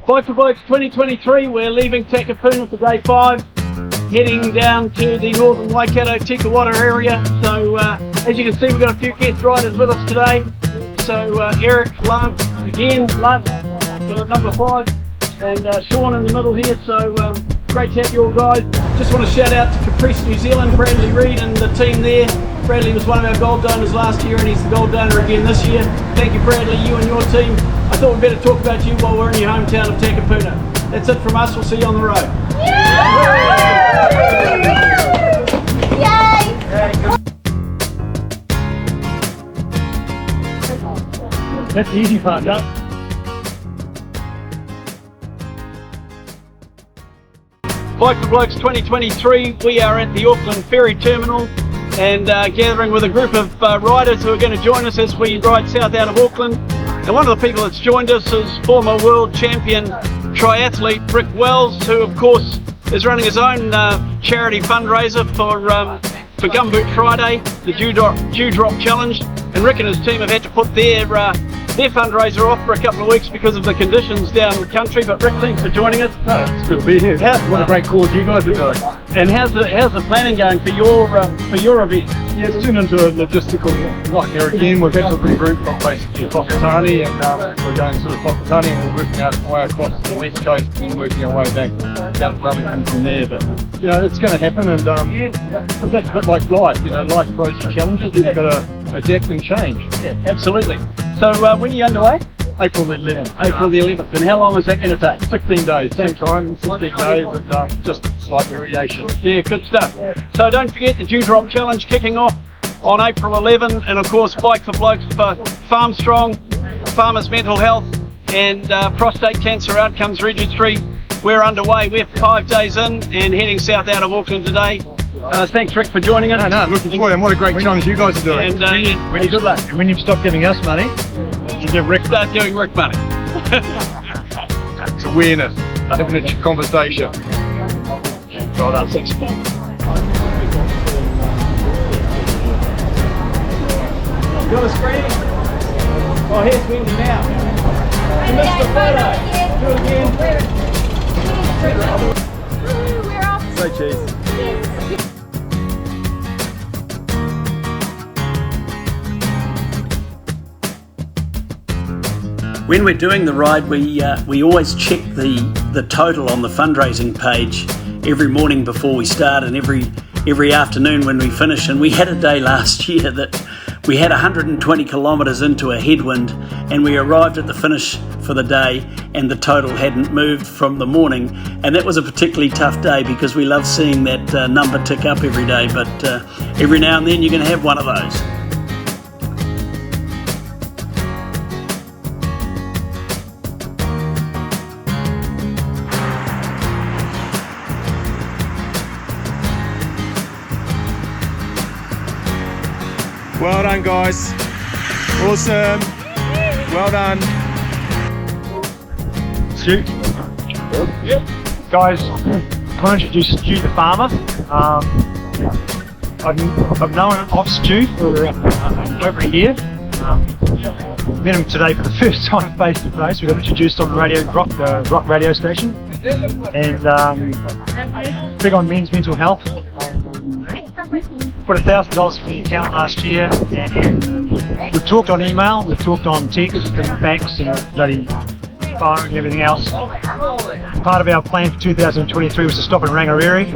Bike for Blokes 2023, we're leaving Takapuna for day 5, heading down to the northern Waikato Tikawata area. So as you can see, we've got a few guest riders with us today. So Eric, Lance, again, Lance, number 5, and Sean in the middle here. So great to have you all guys. Just want to shout out to Caprice New Zealand, Bradley Reid and the team there. Bradley was one of our gold donors last year and he's the gold donor again this year. Thank you Bradley, you and your team. I thought we'd better talk about you while we're in your hometown of Takapuna. That's it from us, we'll see you on the road. Yay! That's the easy part, no? Bike for Blokes 2023, we are at the Auckland Ferry Terminal and gathering with a group of riders who are going to join us as we ride south out of Auckland. And one of the people that's joined us is former world champion triathlete Rick Wells, who of course is running his own charity fundraiser for Gumboot Friday, the Dew Drop Challenge. And Rick and his team have had to put their fundraiser off for a couple of weeks because of the conditions down the country. But Rick, thanks for joining us. No, it's good to be here. What a great cause you guys are doing. And how's the planning going for your event? Yeah, it's turned into a logistical nightmare again. We've had to regroup from basically Whakatane and we're going sort of Whakatane and we're working our way across the west coast and working our way back down to Wellington from there. But you know, it's going to happen and that's a bit like life. You know, life throws you challenges. You've got to adapt and change. Yeah, absolutely. So when are you underway? April the 11th. April the 11th. And how long is that going to take? 16 days, same time, 16 days, and just slight variation. Yeah, good stuff. So don't forget the Dew Drop Challenge kicking off on April 11, and of course Bike for Blokes for Farm Strong, Farmers Mental Health, and Prostate Cancer Outcomes Registry. We're underway. We're 5 days in and heading south out of Auckland today. Thanks Rick for joining us. No, looking forward, and what a great challenge you guys are doing. And good luck. When you've stopped giving us money, you give Rick. Start giving Rick money. It's awareness, having a conversation. Well done, 6. Got a screen? Oh, here's Wendy now. You missed the photo. Do it again. We're off. Say cheese. When we're doing the ride, we always check the total on the fundraising page every morning before we start and every afternoon when we finish. And we had a day last year that we had 120 kilometres into a headwind and we arrived at the finish for the day and the total hadn't moved from the morning. And that was a particularly tough day because we love seeing that number tick up every day, but every now and then you're going to have one of those. Well done guys, awesome, well done. Stu? Yep. Guys, I want to introduce Stu the farmer. I've known of Stu for over a year. Met him today for the first time face to face. We got introduced on the radio, rock radio station. And big on men's mental health. Put $1,000 for the account last year, and we've talked on email, we've talked on text and fax and bloody phone and everything else. Part of our plan for 2023 was to stop in Rangiriri,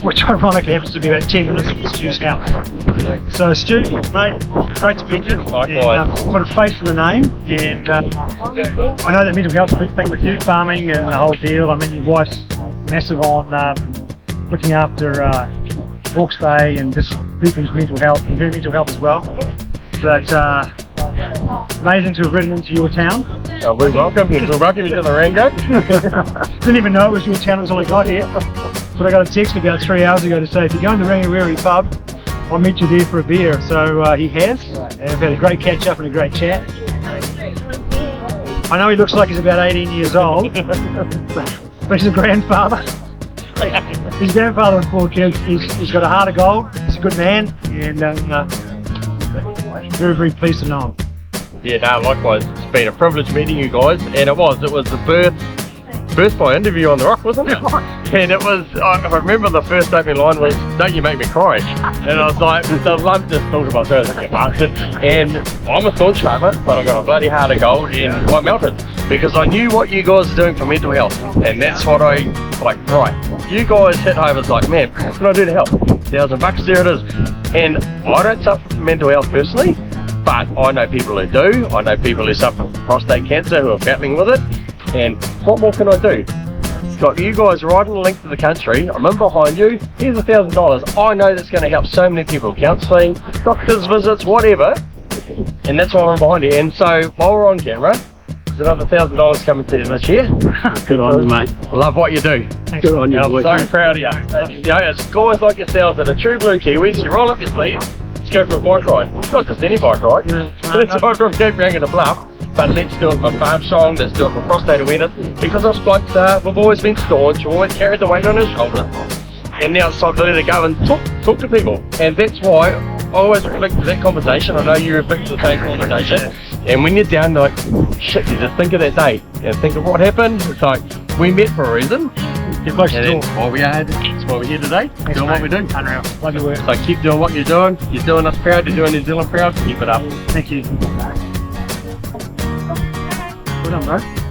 which ironically happens to be about 10 minutes from Stu's house. So Stu, mate, great to meet you. Likewise. Put a face to the name, and I know that mental health's a big thing with you, farming and the whole deal. I mean, your wife's massive on looking after Hawke's Bay and just people's mental health and her mental health as well. But amazing to have ridden into your town. Oh, we're welcome. We're welcome to the Rango. Didn't even know it was your town until I got here. But I got a text about 3 hours ago to say, if you go in the Rangiriri pub, I'll meet you there for a beer. So he has, and we've had a great catch up and a great chat. I know he looks like he's about 18 years old, but he's a grandfather. His grandfather and 4 kids. He's got a heart of gold. He's a good man, and very, very pleased to know him. Yeah, no, likewise. It's been a privilege meeting you guys, and it was the birth first by interview on the Rock, wasn't it? And it was, I remember the first opening line was, "Don't you make me cry." And I was like, the lump just talked about her, like, bastard. And I'm a staunch farmer, but I got a bloody heart of gold in White Mountain because I knew what you guys are doing for mental health. And that's what I, like, right. You guys hit home, it's like, man, what can I do to help? $1,000, there it is. And I don't suffer from mental health personally, but I know people who do. I know people who suffer from prostate cancer who are battling with it. And what more can I do? Got you guys riding the length of the country, I'm in behind you, here's $1,000. I know that's going to help so many people, counselling, doctor's visits, whatever, and that's why I'm behind you. And so while we're on camera, there's another $1,000 coming to you this year. Good on you, mate. I love what you do. Good on you, And boy. I'm so proud of you. You know, it's guys like yourselves that are true blue Kiwis, you roll up your sleeves, let's go for a bike ride. It's not just any bike ride, let's ride from Cape Rangiriri to Bluff. But let's do it for farm song, let's do it for prostate awareness, because us blokes, we've always been staunch, we've always carried the weight on our shoulders, and now it's time to let it go and talk to people. And that's why I always reflect to that conversation. I know you reflect to the same conversation, and when you're down, like, shit, you just think of that day, and think of what happened. It's like, we met for a reason, and that's why we are, that's why we're here today, doing what we do. Unreal. Love your work. So keep doing what you're doing us proud, you're doing New Zealand proud, keep it up. Thank you. Well done, bro.